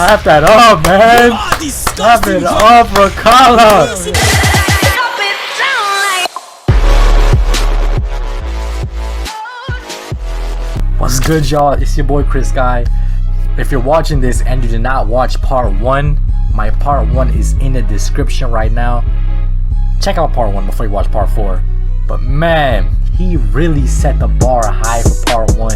Clap that up, man. Clap it up for Akala. What's good, y'all? It's your boy Chris Guy. If you're watching this and you did not watch part 1, my part 1 is in the description right now. Check out part 1 before you watch part 4. But man, he really set the bar high for part 1.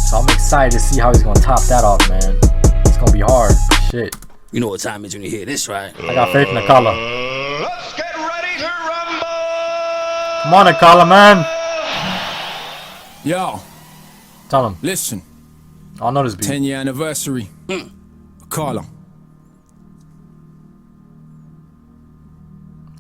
So I'm excited to see how he's gonna top that off, man. It's gonna be hard. Shit. You know what time it is when you hear this, right? I got faith in Akala. Let's get ready to rumble! Come on, Akala, man. Yo, Tell him. listen. I don't know this beat. 10-year anniversary. Akala.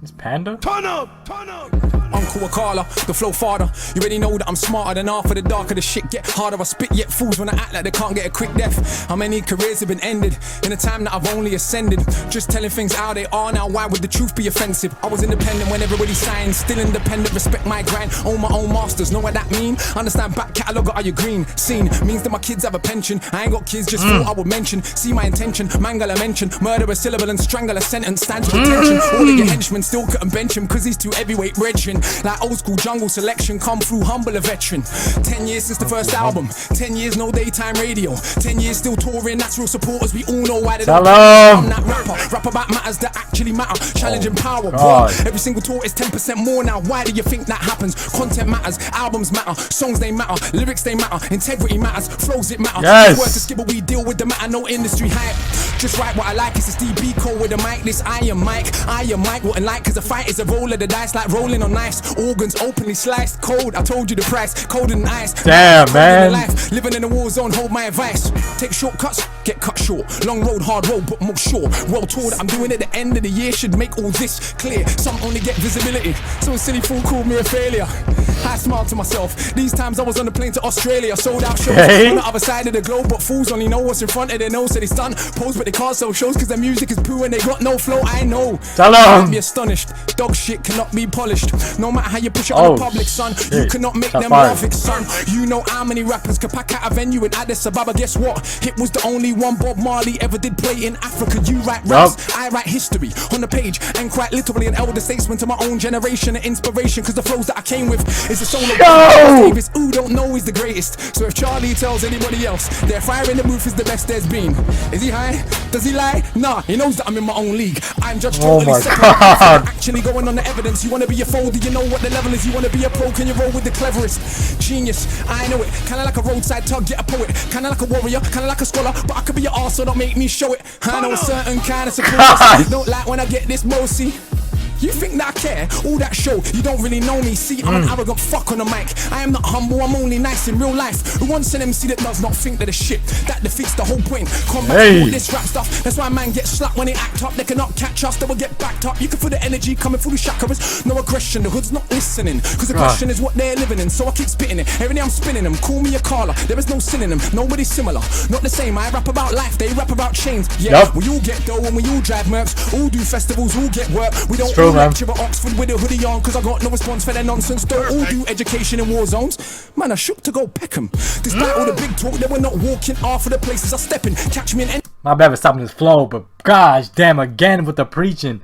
This Panda? Turn up! Turn up! Uncle Akala, the flow father. You already know that I'm smarter than half of the darker the shit get harder. I spit yet fools when I act like they can't get a quick death. How many careers have been ended in a time that I've only ascended? Just telling things how they are now, why would the truth be offensive? I was independent when everybody signed, still independent, respect my grind, own my own masters, know what that mean? Understand back catalogue, are you green? Seen, means that my kids have a pension. I ain't got kids, just thought I would mention. See my intention, mangle a mention, murder a syllable and strangle a sentence, stands to attention. All of your henchmen still couldn't bench him, cause he's too heavyweight brethren. Like old school jungle selection, come through humble a veteran. 10 years since the first album, 10 years no daytime radio, 10 years still touring, natural supporters, we all know why they don't. I'm that rapper, rap about matters that actually matter, challenging power. Every single tour is 10% more now, why do you think that happens? Content matters, albums matter, songs they matter, lyrics they matter, integrity matters, flows it matter. Yes. Worth the skibble, we deal with the matter, no industry hype. Just write what I like, it's a DB code with a mic, this I am Mike wouldn't like, cause a fight is a roll of the dice, like rolling on ice, organs openly sliced, cold, I told you the price, cold and ice. Damn, man. Life, living in a war zone, hold my advice. Take shortcuts, get cut short. Long road, hard road, but more sure. World tour that I'm doing at the end of the year should make all this clear. Some only get visibility, so a silly fool called me a failure. I smiled to myself. These times I was on the plane to Australia, sold out shows on the other side of the globe, but fools only know what's in front of their nose. So they stun, pose, but they can't sell shows cause their music is poo and they got no flow. I know. Tell them. Be astonished. Dog shit cannot be polished. No matter how you push it on the public, son, you cannot make them love it, son. You know how many rappers can pack out a venue in Addis Ababa. Guess what? It was the only one Bob Marley ever did play in Africa. You write raps, I write history on the page, and quite literally an elder statesman to my own generation, an inspiration, cause the flows that I came with is a solo. Davis, who don't know is the greatest. So if Charlie tells anybody else their fire in the roof is the best there's been, is he high? Does he lie? Nah, he knows that I'm in my own league. I'm judged totally separate. Actually going on the evidence. You wanna be a foe? Do you know what the level is? You wanna be a pro? Can you roll with the cleverest? Genius, I know it. Kinda like a roadside tug, get a poet. Kinda like a warrior, kinda like a scholar, but I could be your arse, so don't make me show it. I know a certain kind of support. Don't like when I get this mossy. You think that I care? All that show, you don't really know me. See, I'm an arrogant fuck on the mic. I am not humble, I'm only nice in real life. Who wants an MC that does not think that the shit that defeats the whole point? Combat all this rap stuff. That's why man gets slapped when they act up. They cannot catch us, they will get backed up. You can feel the energy coming through the chakras. No aggression, the hood's not listening, cause the question is what they're living in. So I keep spitting it, every day I'm spinning them. Call me Akala, there is no synonym. Nobody's similar, not the same. I rap about life, they rap about chains. Yeah, we all get dough and we all drive mercs. All do festivals, all get work. We don't all lecture at Oxford with a hoodie on, cause I got no response for their nonsense. Don't all do education in war zones. Man, I shook to go Peckham. Despite all the big talk, they were not walking off of the places I step in. Catch me in any. My bad for stopping this flow, but gosh damn, again with the preaching.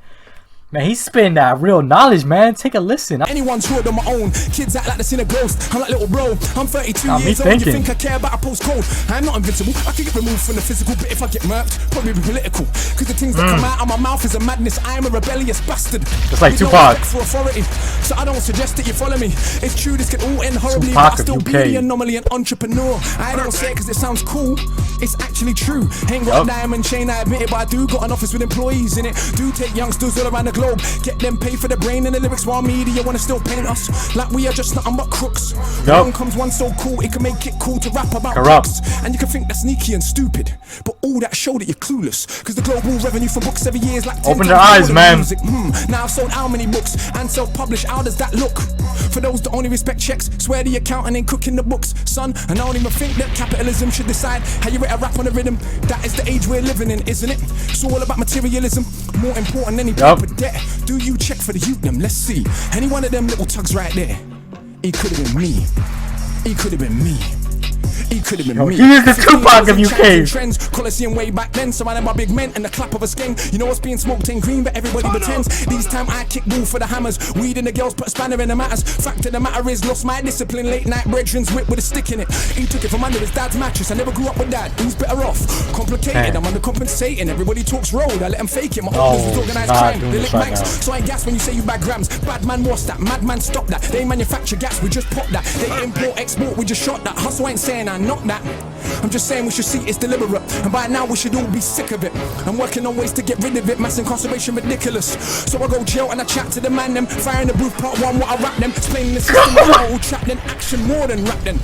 Man, he's spitting that real knowledge, man. Take a listen. Anyone's heard on my own. Kids act like they seen a ghost. I'm like little bro. I'm 32 years old. You think I care about a postcode? I'm not invincible. I can get removed from the physical, but if I get murked, probably be political. Cause the things that come out of my mouth is a madness. I am a rebellious bastard. Just like Tupac. For authority. So I don't suggest that you follow me. It's true, this can all end horribly, but I still be the anomaly, an entrepreneur. I don't say it cause it sounds cool. It's actually true. Ain't got a diamond chain, I admit it, but I do got an office with employees in it. Do take youngsters all around the globe, get them paid for the brain and the lyrics, while media wanna still paint us like we are just nothing but crooks. Along comes one so cool, it can make it cool to rap about books. And you can think that's sneaky and stupid, but all that show that you're clueless. Cause the global revenue for books every year is like 10 open your eyes, man. Now I've sold how many books and self-published, how does that look? For those that only respect checks, swear the accountant ain't cooking the books, son. And I don't even think that capitalism should decide how you rate a rap on a rhythm. That is the age we're living in, isn't it? It's all about materialism, more important than any paper debt. Do you check for the youth them? Let's see. Any one of them little tugs right there, it could have been me. It could have been me. He could have been Yo, me. he is the Tupac of UK. Trends, Colosseum way back then, surrounded by big men and the clap of a skeng. You know what's being smoked ain't green, but everybody pretends. These time I kick ball for the hammers. Weed and the girls put a spanner in the matters. Fact of the matter is, lost my discipline. Late night brethren's whip with a stick in it. He took it from under his dad's mattress. I never grew up with dad. Who's better off? Complicated, I'm undercompensating. Everybody talks road, I let them fake it. My uncles was organised crime. They lick right mics, so I gas when you say you bag grams. Bad man, what's that? Madman, stop that. They manufacture gas, we just pop that. They import, export, we just shot that. Hustle ain't saying I not that. I'm just saying we should see it's deliberate, and by now we should all be sick of it. I'm working on ways to get rid of it. Mass incarceration ridiculous. So I go jail and I chat to the man them. Fire in the booth, part one, what I rap them. Explaining the system, I all trap them. Action more than rap them.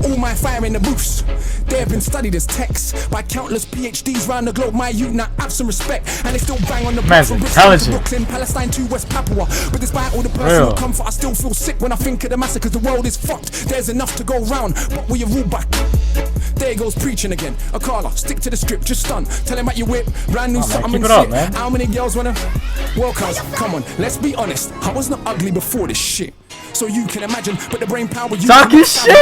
All my fire in the booths. They have been studied as texts by countless PhDs round the globe. My youth now have some respect, and they still bang on the man's from intelligent. Brooklyn, Palestine to West Papua. But despite all the personal comfort, I still feel sick when I think of the massacres. The world is fucked. There's enough to go round, but we are ruled back. There goes preaching again. Akala, stick to the script, just stun. Tell him about your whip, brand new something keep it sick. up, man. How many girls wanna? Well, cuz, come on, let's be honest. I was not ugly before this shit. So you can imagine, but the brain power you talking shit.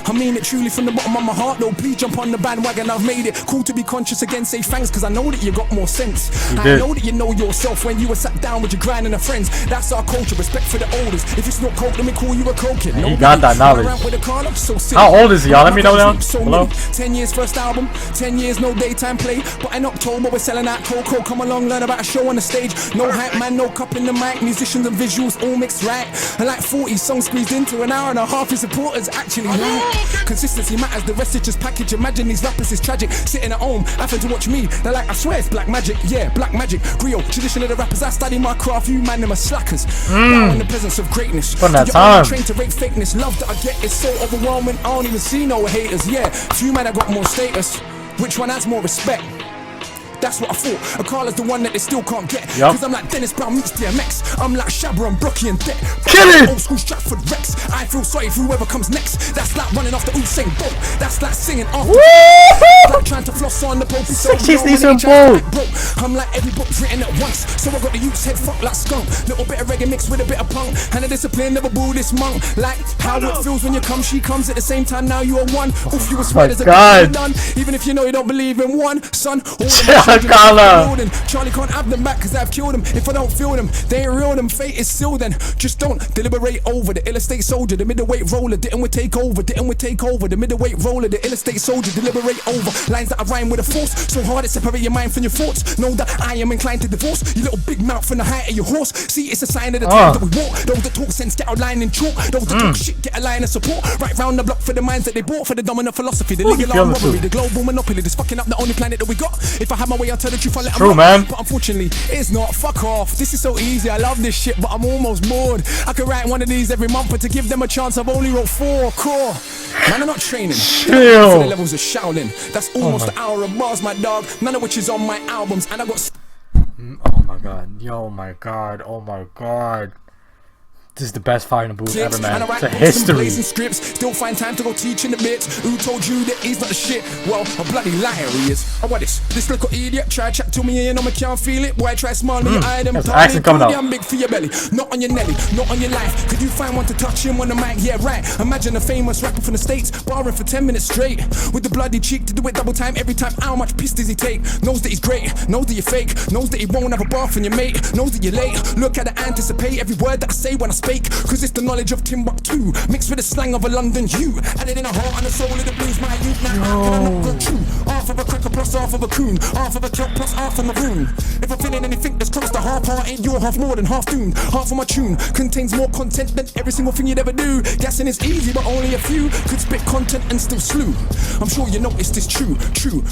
I mean it truly from the bottom of my heart. Though, please jump on the bandwagon. I've made it cool to be conscious again. Say thanks, cause I know that you got more sense. I know that you know yourself when you were sat down with your grind and your friends. That's our culture, respect for the olders. If it's not coke, let me call you a coke kid. He got that knowledge. So how old is he, y'all? Let me know down below. 10 years first album, 10 years no daytime play. But in October we're selling out cocoa. Come along, learn about a show on the stage. No hype man, no cup in the mic. Musicians and visuals all mixed right. And like 40 songs squeezed into an hour and a half. His supporters actually like. Consistency matters, the rest is just package. Imagine these rappers is tragic. Sitting at home, having to watch me. They're like, I swear it's black magic. Yeah, black magic. Griot, tradition of the rappers. I study my craft. You man them are slackers. Now in the presence of greatness. From that time. Trained to rate fakeness. Love that I get is so overwhelming. I don't even see no haters. Yeah, few man I got more status. Which one has more respect? That's what I thought. Akala's the one that they still can't get. Cause I'm like Dennis Brown meets DMX. I'm like Shabba and Brocky and Deck. Old school Stratford Rex. I feel sorry for whoever comes next. That's like running off the Usain Bolt. That's like singing after. Like trying to floss on the Pope. I'm like every book written at once. So I got the youth's head fucked like skunk. Little bit of reggae mixed with a bit of punk. And a discipline never boo this monk. Like how it feels when you come, she comes at the same time. Now you are one. Oof, you were swear there's a God done. Even if you know you don't believe in one, son. Charlie can't have them back cause I've killed them. If I don't feel them, they ain't real, them fate is sealed. Then just don't deliberate over the ill estate soldier, the middleweight roller. Didn't we take over? Didn't we take over? The middleweight roller, the ill estate soldier, deliberate over lines that I rhyme with a force so hard it separate your mind from your thoughts. Know that I am inclined to divorce you little big mouth from the height of your horse. See, it's a sign of the time that we walk. Those that talk sense get a line in chalk. Those that talk shit get a line of support. Right round the block for the minds that they bought. For the dominant philosophy, the legal arm robbery, the global monopoly, that's fucking up the only planet that we got. If I have my way, I'll tell the truth. I let true, man. But unfortunately, it's not. Fuck off. This is so easy. I love this shit, but I'm almost bored. I could write one of these every month, but to give them a chance, I've only wrote 4 core. Man, I'm not training. For the levels of Shaolin. That's almost an hour of bars, my dog. None of which is on my albums, and I got. Oh my god. Yo, my god. Oh my god. This is the best fire in the booth ever, man. It's a history. Scripts, still find time to go teach in the bits. Who told you that he's not the shit? Well, a bloody liar he is. Oh, what is this little idiot? Try chat to me and you know me can't feel it. Boy, try smile me, I them. Accent coming out. I'm big for your belly, not on your nelly, not on your life. Could you find one to touch him on the mic? Yeah, right. Imagine a famous rapper from the States barring for 10 minutes straight with the bloody cheek to do it double time every time. How much piss does he take? Knows that he's great, knows that you're fake, knows that he won't have a bar from your mate, knows that you're late. Look at the anticipate every word that I say when I speak. Cause it's the knowledge of Timbuktu mixed with the slang of a London Jew. Added in the heart and the soul of the blues. My youth now how can I not go true? Half of a cracker plus half of a coon, half of a kelp plus half a maroon. If I'm feeling anything that's close to half part, ain't your half more than half doomed. Half of my tune contains more content than every single thing you'd ever do. Guessing is easy but only a few could spit content and still slew. I'm sure you noticed this true.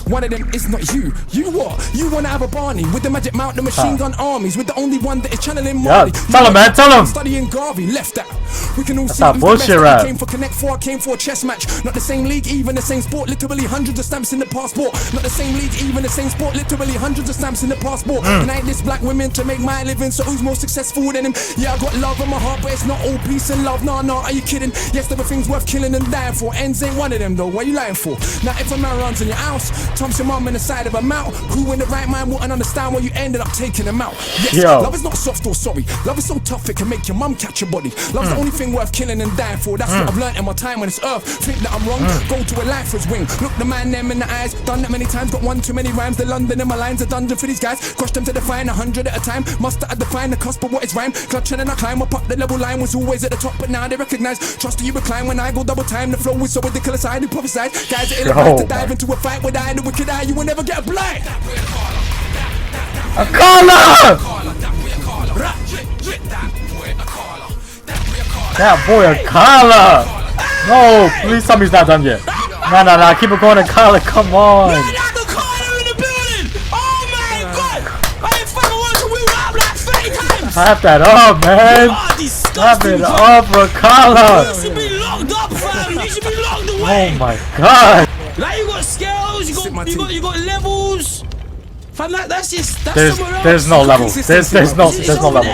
One of them is not you. You what? You wanna have a Barney with the magic mount, the machine gun armies, with the only one that is channeling Marley. Tell him, man, tell him. Studying Garvey, left that. We can all That's see not bullshit rap. I came for Connect 4, I came for a chess match. Not the same league, even the same sport. Literally hundreds of stamps in the passport. Not the same league, even the same sport. Literally hundreds of stamps in the passport. And I ain't this black women to make my living. So who's more successful than him? Yeah, I got love in my heart, but it's not all peace and love. Nah, are you kidding? Yes, there were things worth killing and dying for. Ends ain't one of them though. What you lying for? Now if a man runs in your house, Tom's your mum in the side of a mouth. Who in the right mind wouldn't understand why you ended up taking him out? Yes, love is not soft or sorry. Love is so tough it can make your mum catch your body. Love's the only thing worth killing and dying for. That's what I've learnt in my time on this earth. Think that I'm wrong, go to a lifer's wing. Look the man them in the eyes, done that many times, got one too many rhymes. The London in my lines, a dungeon for these guys. Crush them to define 100 at a time. Must have defined the cusp of what is rhyme. Clutching and I climb up the level line, was always at the top, but now they recognize. Trust you recline when I go double time. The flow is so ridiculous, I do prophesize. Guys are ill to dive into a fight with I, the wicked eye, you will never get a blind. Akala! That boy Akala! No, please tell me he's not done yet. Nah, keep it going, Akala, come on! That's the corner in the building! Oh my god! I ain't fucking watching we rap like 30 times! Have that up, man! Have it up, Akala! You should be locked up, fam! You should be locked away! Oh my god! Like you got scales, you got levels. Fam, that's just there's no levels. There's no level.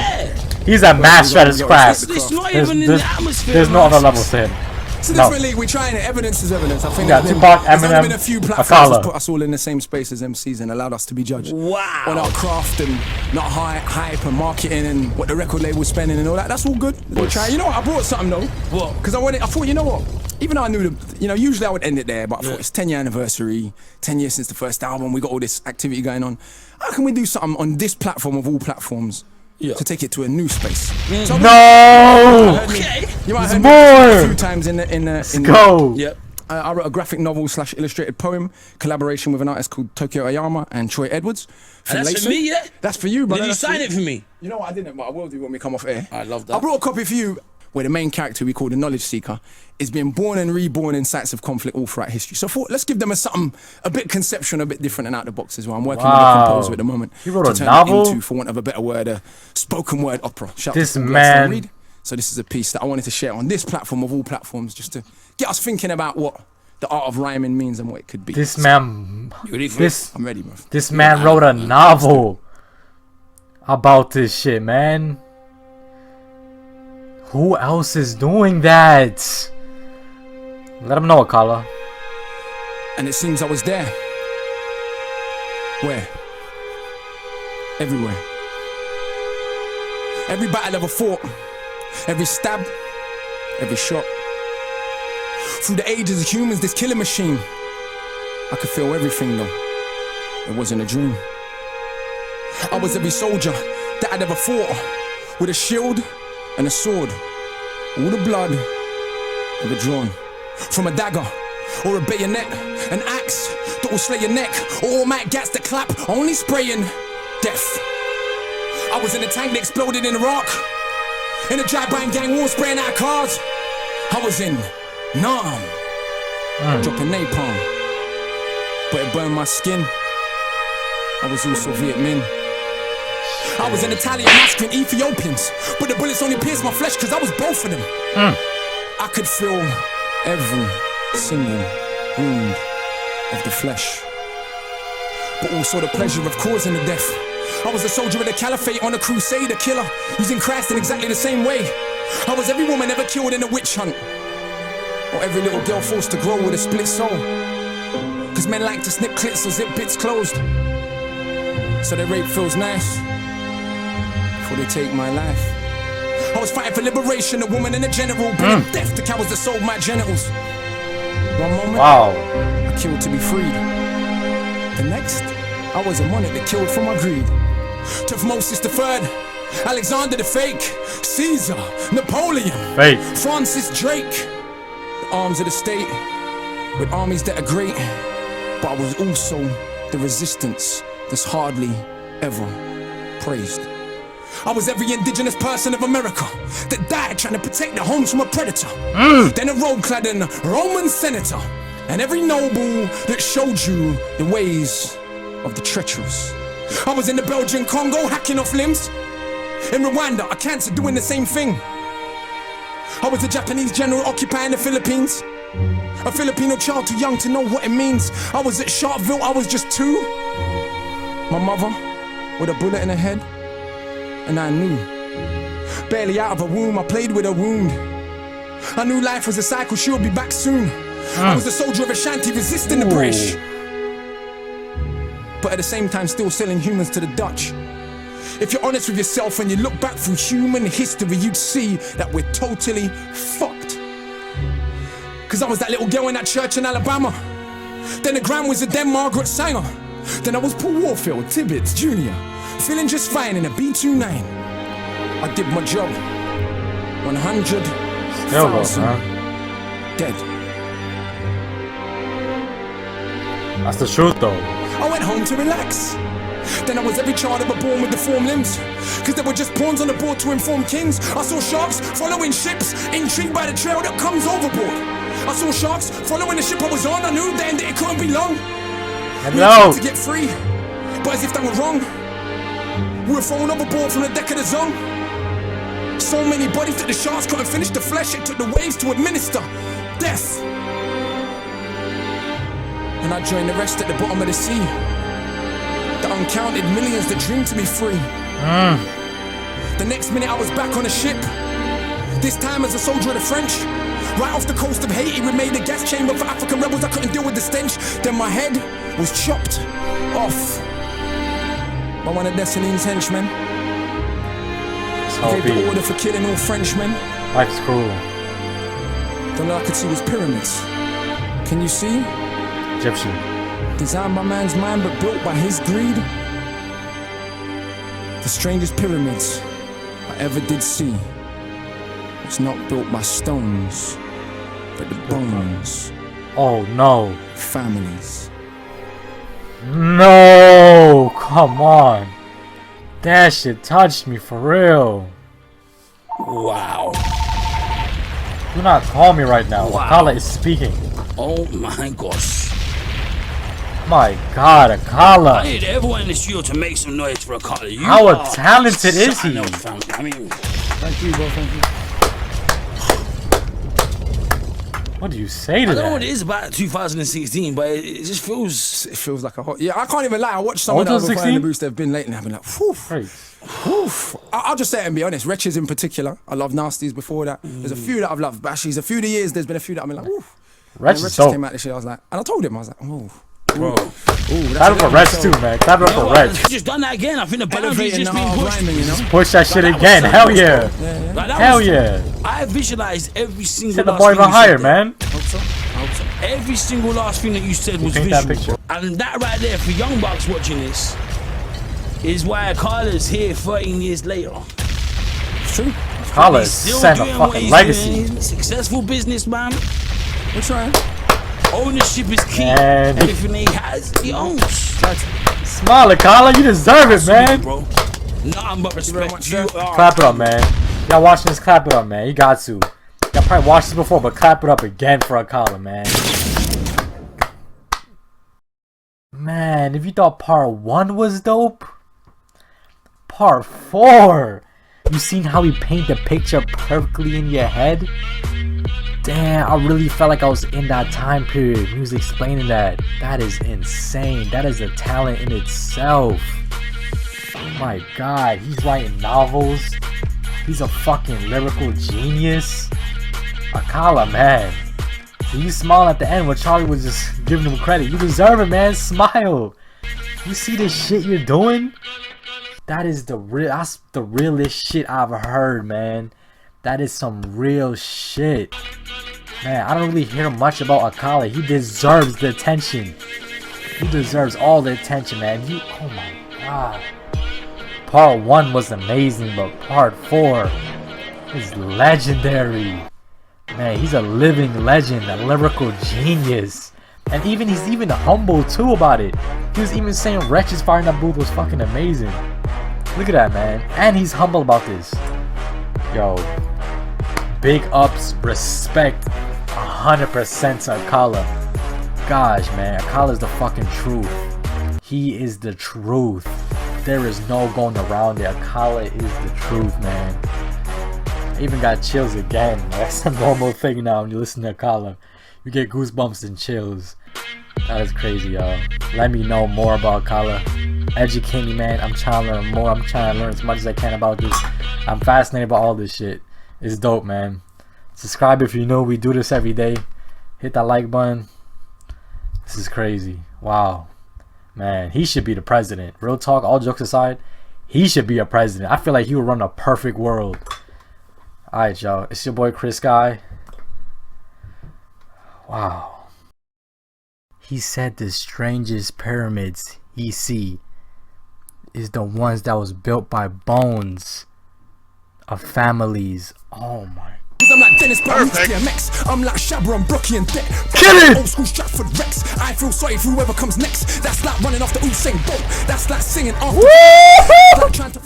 He's a master at his craft. It's not even in the atmosphere. There's no other levels to him. It's a different league. We're trying it. Evidence is evidence. I think Tupac, there's Eminem, only been a few platforms Akala. that put us all in the same space as MCs and allowed us to be judged. Wow. On our craft and not hype and marketing and what the record label's spending and all that. That's all good. We'll try. You know what? I brought something though. What? Because I thought, you know what? Even though I knew usually I would end it there, but I thought it's 10-year anniversary, 10 years since the first album. We got all this activity going on. How can we do something on this platform of all platforms? Yeah. To take it to a new space. So No! Okay. You might There's have heard more! me a few times Let's go! Yep. I wrote a graphic novel / illustrated poem collaboration with an artist called Tokyo Ayama and Troy Edwards. And that's for me, yeah? That's for you, brother. Did you sign it for me? You know what, I didn't, but I will do when we come off air. I love that. I brought a copy for you where the main character we call the Knowledge Seeker is being born and reborn in sites of conflict all throughout history. So I thought, let's give them something a bit conceptual, a bit different and out of the box as well. I'm working with a composer at the moment. You wrote to a turn novel? it into, for want of a better word, a spoken word opera. Shout This out to Paul man. Reed. So this is a piece that I wanted to share on this platform of all platforms, just to get us thinking about what the art of rhyming means and what it could be. This man, You ready for this I'm ready, bro. this man wrote a novel about this shit, man. Who else is doing that? Let him know, Akala. And it seems I was there. Where? Everywhere. Every battle ever fought, every stab, every shot. Through the ages of humans, this killing machine. I could feel everything though. It wasn't a dream. I was every soldier that I'd ever fought, with a shield and a sword. All the blood ever drawn. From a dagger or a bayonet, an axe that will slay your neck, or automatic gats that clap, only spraying death. I was in a tank that exploded in Iraq, in a drive-by gang war spraying out cars. I was in Nam, dropping napalm, but it burned my skin. I was also Viet Minh. I was an Italian massacring Ethiopians, but the bullets only pierced my flesh because I was both of them. I could feel every single wound of the flesh, but also the pleasure of causing the death. I was a soldier of the caliphate on a crusade, a killer, using Christ in exactly the same way. I was every woman ever killed in a witch hunt, or every little girl forced to grow with a split soul. Cause men like to snip clits or zip bits closed, so their rape feels nice before they take my life. I was fighting for liberation, a woman and a general, bringing death to cowards that sold my genitals. One moment, I killed to be freed. The next, I was a monarch that killed for my greed. Tutmosis III, Alexander the Fake, Caesar, Napoleon, Francis Drake. The arms of the state, with armies that are great, but I was also the resistance that's hardly ever praised. I was every indigenous person of America that died trying to protect their homes from a predator. Then a robe-cladding Roman senator, and every noble that showed you the ways of the treacherous. I was in the Belgian Congo hacking off limbs. In Rwanda, a cancer doing the same thing. I was a Japanese general occupying the Philippines. A Filipino child too young to know what it means. I was at Sharpeville, I was just 2. My mother with a bullet in her head, and I knew. Barely out of her womb, I played with her wound. I knew life was a cycle, she would be back soon. I was a soldier of Ashanti resisting the British, but at the same time still selling humans to the Dutch. If you're honest with yourself and you look back through human history, you'd see that we're totally fucked. Cause I was that little girl in that church in Alabama. Then the Grand Wizard, then Margaret Sanger. Then I was Paul Warfield, Tibbets Jr. Feeling just fine in a B29. I did my job. 100,000 dead. That's the truth though. I went home to relax. Then I was every child ever born with deformed limbs. Cause there were just pawns on the board to inform kings. I saw sharks following ships, intrigued by the trail that comes overboard. I saw sharks following the ship I was on. I knew then that it couldn't be long. We were trying to get free, but as if that were wrong, we were thrown overboard from the deck of the Zone. So many bodies that the sharks couldn't finish the flesh. It took the waves to administer death. And I joined the rest at the bottom of the sea. The uncounted millions that dreamed to be free. The next minute I was back on a ship. This time as a soldier of the French. Right off the coast of Haiti, we made a gas chamber for African rebels. I couldn't deal with the stench. Then my head was chopped off by one of Dessalines' henchmen. Gave the order for killing all Frenchmen. Life's cruel. The all I could see was pyramids. Can you see? Egyptian. Designed by man's mind but built by his greed. The strangest pyramids I ever did see. It's not built by stones, but the bones. Oh no. Families. No, come on. That shit touched me for real. Wow. Do not call me right now. Wow. Akala is speaking. Oh my gosh. My God, Akala. I need everyone in the studio to make some noise for Akala. How talented is he? I know, fam. I mean, Thank you, bro. Thank you. What do you say to I don't know what that? it is about 2016, but it just feels. It feels like a hot. Yeah, I can't even lie. I watched some of the other 16? Fire in the Boots they've been lately. I've been like, whew. Right. I'll just say it and be honest. Wretches in particular. I love Nasties before that. There's a few that I've loved. Bashies. A few of the years, there's been a few that I've been like, whew. Wretch is Wretches dope. came out this year. I was like, and I told him, I was like, oh. Bro. Clap it for Wretch too, man. Clap it up You know for what? Wretch. Just done that again. I think the boundary's Elevating just the been hard pushed. rhyming, you know? Push that shit Like, that again. was Hell so yeah. Like, that Hell was- yeah. I visualized every single Set the last boy thing even you higher, said there. man. Hope so. Hope so. Every single last thing that you said was paint that visual. picture. And that right there, for young bucks watching this, is why Akala's here 13 years later. It's true. Akala He's is still setting a doing what fucking he's legacy. doing. He's a successful businessman. We're trying. Ownership is key. Man. Everything he has, he owns. Smile, Akala. You deserve it, man. Bro, nothing but respect. much, You sir. are. Clap it up, man. Y'all watching this, clap it up, man. You got to. Y'all probably watched this before, but clap it up again for Akala, man. Man, if you thought part 1 was dope, part 4. You seen how he paint the picture perfectly in your head? Damn, I really felt like I was in that time period. He was explaining that. That is insane. That is a talent in itself. Oh my God, he's writing novels. He's a fucking lyrical genius. Akala, man. So you smile at the end when Charlie was just giving him credit. You deserve it, man. Smile. You see this shit you're doing? That is that's the realest shit I've heard, man. That is some real shit. Man, I don't really hear much about Akala. He deserves the attention. He deserves all the attention, man. Oh my God. Part 1 was amazing, but part 4 is legendary. Man, he's a living legend, a lyrical genius. And he's even humble too about it. He was even saying Wretch's Fire in the Booth was fucking amazing. Look at that, man. And he's humble about this. Yo, big ups, respect 100% to Akala. Gosh, man, Akala is the fucking truth. He is the truth. There is no going around it. Akala is the truth, man. I even got chills again. That's a normal thing now when you listen to Akala. You get goosebumps and chills. That is crazy, y'all. Let me know more about Akala. Educate me, man. I'm trying to learn more. I'm trying to learn as much as I can about this. I'm fascinated by all this shit. It's dope, man. Subscribe if you're new. We do this every day. Hit that like button. This is crazy. Wow. Man, he should be the president. Real talk, all jokes aside, He should be a president. I feel like he would run a perfect world. Alright, y'all. It's your boy Chris Guy. Wow. He said the strangest pyramids he see is the ones that was built by bones of families. Oh my. I'm like Dennis DMX. I'm like Shabba and Brookie and Dick. Kill it! Old school Stratford Rex. I feel sorry for whoever comes next. That's like running off the Usain Bolt. That's like singing off. Like trying to